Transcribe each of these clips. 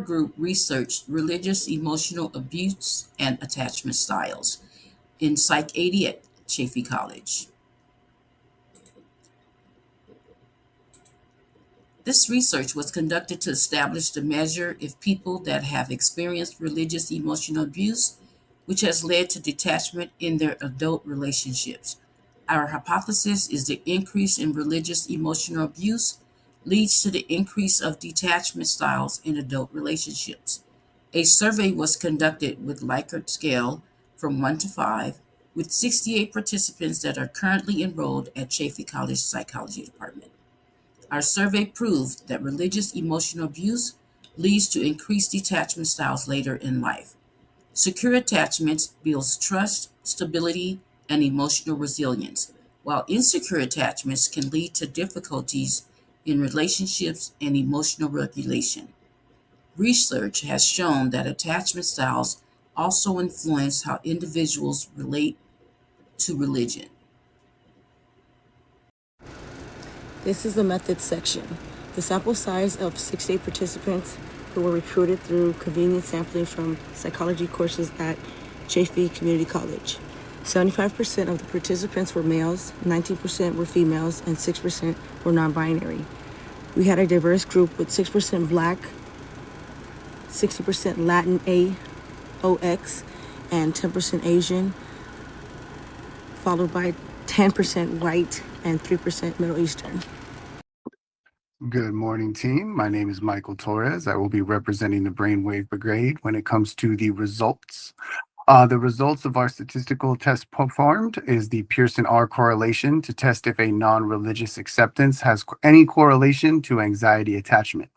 group researched religious emotional abuse and attachment styles in Psych 80 at Chaffey College. This research was conducted to establish to measure if people that have experienced religious emotional abuse, which has led to detachment in their adult relationships. Our hypothesis is the increase in religious emotional abuse leads to the increase of detachment styles in adult relationships. A survey was conducted with Likert scale from 1 to 5 with 68 participants that are currently enrolled at Chaffey College Psychology Department. Our survey proved that religious emotional abuse leads to increased detachment styles later in life. Secure attachments builds trust, stability, and emotional resilience, while insecure attachments can lead to difficulties in relationships and emotional regulation. Research has shown that attachment styles also influence how individuals relate to religion. This is the methods section. The sample size of 68 participants who were recruited through convenient sampling from psychology courses at Chaffey Community College. 75% of the participants were males, 19% were females, and 6% were non-binary. We had a diverse group with 6% Black, 60% Latin AOX, and 10% Asian, followed by 10% white and 3% Middle Eastern. Good morning, team. My name is Michael Torres. I will be representing the Brainwave Brigade when it comes to the results. The results of our statistical test performed is the Pearson R correlation to test if a non-religious acceptance has any correlation to anxiety attachment.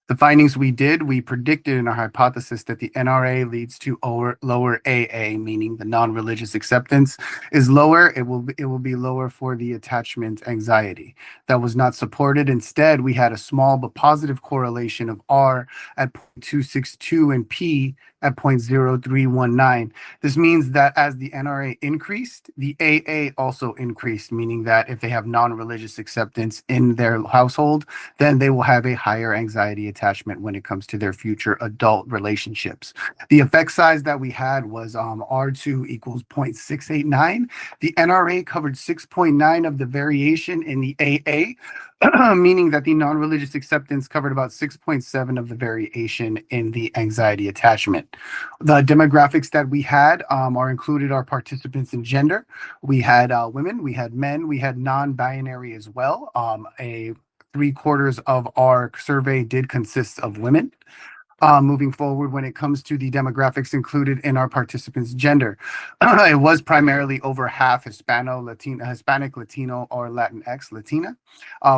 The findings we predicted in our hypothesis that the NRA leads to lower AA, meaning the non-religious acceptance is lower. It will be lower for the attachment anxiety. That was not supported. Instead, we had a small but positive correlation of R at 0.262 and P at 0.0319. This means that as the NRA increased, the AA also increased, meaning that if they have non-religious acceptance in their household, then they will have a higher anxiety attachment when it comes to their future adult relationships. The effect size that we had was R2 equals 0.689. The NRA covered 6.9 of the variation in the AA, meaning that the non-religious acceptance covered about 6.7 of the variation in the anxiety attachment. The demographics that we had are included our participants in gender. We had women, we had men, we had non-binary as well. A 3/4 of our survey did consist of women. Moving forward, when it comes to the demographics included in our participants' gender, it was primarily over half Hispanic, Latino, or Latinx, Latina,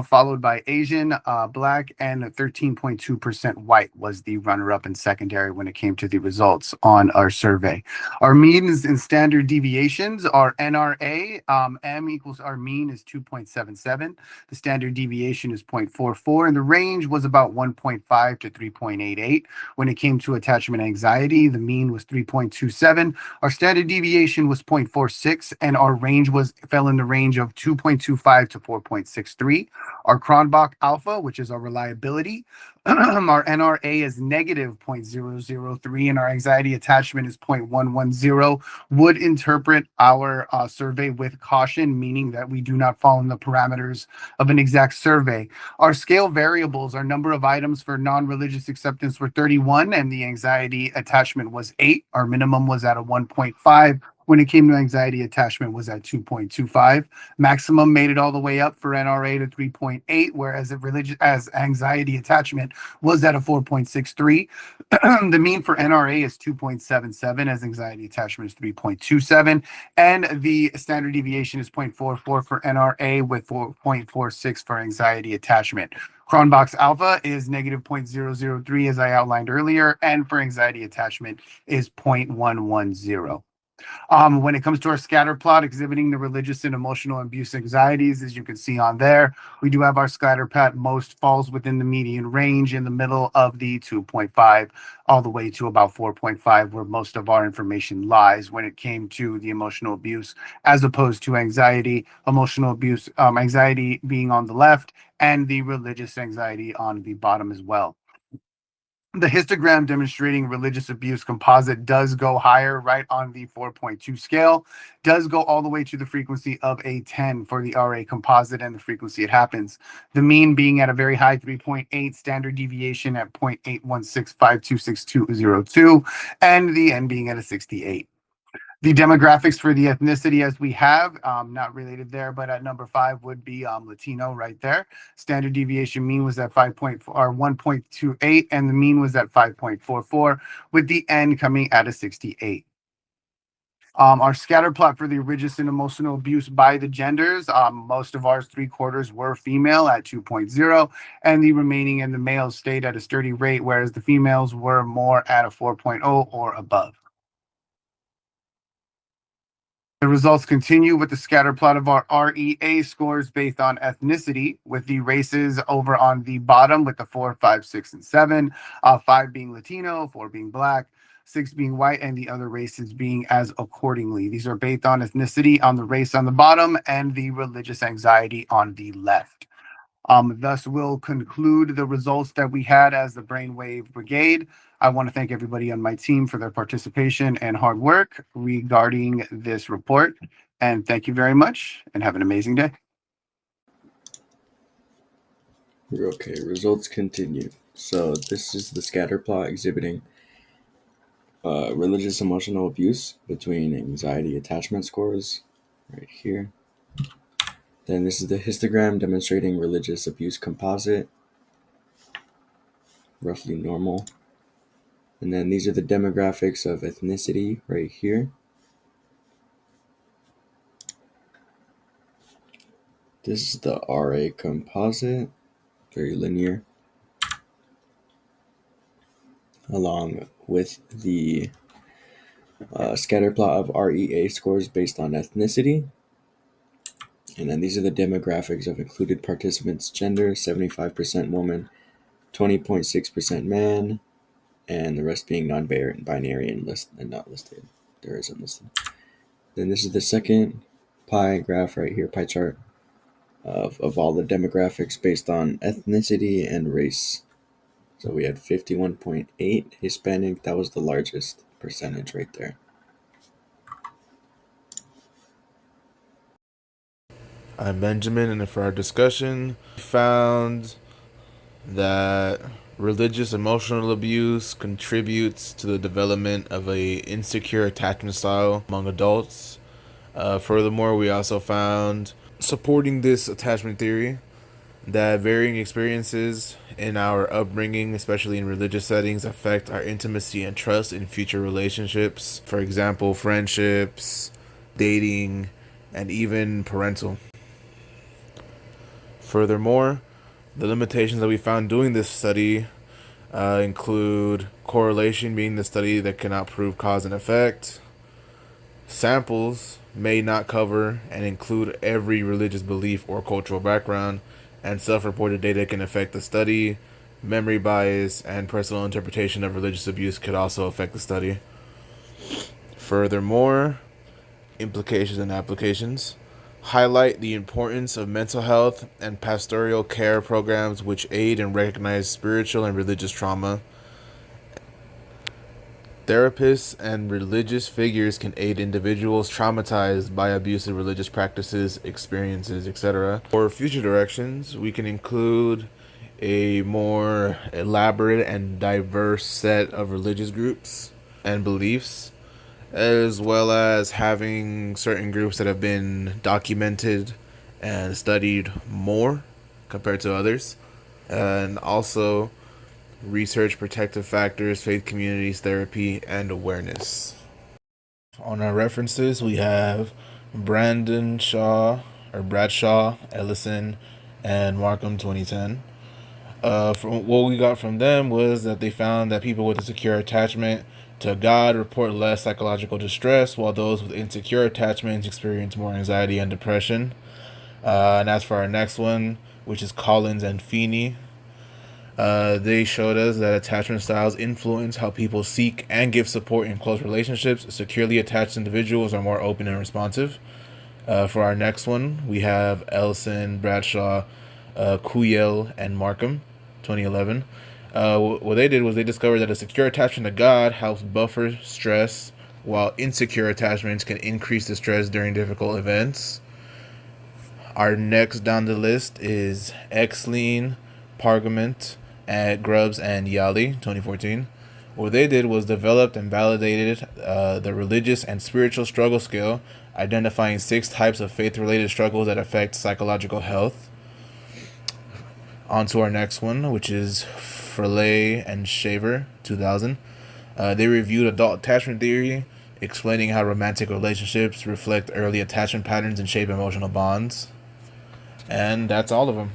followed by Asian, Black, and 13.2% white was the runner-up and secondary when it came to the results on our survey. Our means and standard deviations are NRA, M equals our mean is 2.77. The standard deviation is 0.44, and the range was about 1.5 to 3.88. When it came to attachment anxiety, the mean was 3.27. Our standard deviation was 0.46, and our range fell in the range of 2.25 to 4.63. Our Cronbach alpha, which is our reliability, our NRA is negative 0.003, and our anxiety attachment is 0.110. Would interpret our survey with caution, meaning that we do not fall in the parameters of an exact survey. Our scale variables, our number of items for non-religious acceptance were 31, and the anxiety attachment was 8. Our minimum was at a 1.5. When it came to anxiety attachment was at 2.25. Maximum made it all the way up for NRA to 3.8, whereas as anxiety attachment was at a 4.63. The mean for NRA is 2.77, as anxiety attachment is 3.27, and the standard deviation is 0.44 for NRA with 4.46 for anxiety attachment. Cronbach's alpha is negative 0.003, as I outlined earlier, and for anxiety attachment is 0.110. When it comes to our scatter plot exhibiting the religious and emotional abuse anxieties, as you can see on there, we do have our scatter plot. Most falls within the median range in the middle of the 2.5 all the way to about 4.5, where most of our information lies when it came to the emotional abuse, as opposed to anxiety, emotional abuse, anxiety being on the left, and the religious anxiety on the bottom as well. The histogram demonstrating religious abuse composite does go higher, right on the 4.2 scale, does go all the way to the frequency of a 10 for the RA composite and the frequency it happens. The mean being at a very high 3.8, standard deviation at 0.8165266202, and the N being at a 68. The demographics for the ethnicity as we have, not related there, but at number 5 would be Latino right there. Standard deviation mean was at 1.28, and the mean was at 5.44, with the N coming at a 68. Our scatter plot for the religious and emotional abuse by the genders, most of ours 3/4 were female at 2.0, and the remaining and the males stayed at a sturdy rate, whereas the females were more at a 4.0 or above. The results continue with the scatter plot of our REA scores based on ethnicity, with the races over on the bottom with the 4, 5, 6, and 7, 5 being Latino, 4 being Black, 6 being white, and the other races being as accordingly. These are based on ethnicity on the race on the bottom and the religious anxiety on the left. Thus, we'll conclude the results that we had as the Brainwave Brigade. I want to thank everybody on my team for their participation and hard work regarding this report. And thank you very much and have an amazing day. Okay, results continue. So this is the scatter plot exhibiting religious emotional abuse between anxiety attachment scores right here. Then this is the histogram demonstrating religious abuse composite, roughly normal. And then these are the demographics of ethnicity right here. This is the RA composite, very linear, along with the scatter plot of REA scores based on ethnicity. And then these are the demographics of included participants' gender, 75% woman, 20.6% man, and the rest being non-binary and not listed. There isn't listed. Then this is the second pie graph right here, pie chart of all the demographics based on ethnicity and race. So we had 51.8 Hispanic. That was the largest percentage right there. I'm Benjamin, and for our discussion, we found that religious emotional abuse contributes to the development of a insecure attachment style among adults. Furthermore, we also found, supporting this attachment theory, that varying experiences in our upbringing, especially in religious settings, affect our intimacy and trust in future relationships. For example, friendships, dating, and even parental. Furthermore, the limitations that we found doing this study include correlation being the study that cannot prove cause and effect. Samples may not cover and include every religious belief or cultural background, and self-reported data can affect the study. Memory bias and personal interpretation of religious abuse could also affect the study. Furthermore, implications and applications highlight the importance of mental health and pastoral care programs which aid and recognize spiritual and religious trauma. Therapists and religious figures can aid individuals traumatized by abusive religious practices, experiences, etc. For future directions, we can include a more elaborate and diverse set of religious groups and beliefs, as well as having certain groups that have been documented and studied more compared to others, and also research protective factors, faith communities, therapy, and awareness. On our references, we have Bradshaw, Ellison, and Markham 2010. From what we got from them was that they found that people with a secure attachment to God report less psychological distress, while those with insecure attachments experience more anxiety and depression. And as for our next one, which is Collins and Feeney, they showed us that attachment styles influence how people seek and give support in close relationships. Securely attached individuals are more open and responsive. For our next one, we have Ellison, Bradshaw, Kuyel, and Markham, 2011. What they did was they discovered that a secure attachment to God helps buffer stress, while insecure attachments can increase the stress during difficult events. Our next down the list is Exline, Pargament, at Grubbs and Yali, 2014. What they did was developed and validated the religious and spiritual struggle scale, identifying 6 types of faith-related struggles that affect psychological health. On to our next one, which is Freley and Shaver, 2000. They reviewed adult attachment theory, explaining how romantic relationships reflect early attachment patterns and shape emotional bonds. And that's all of them.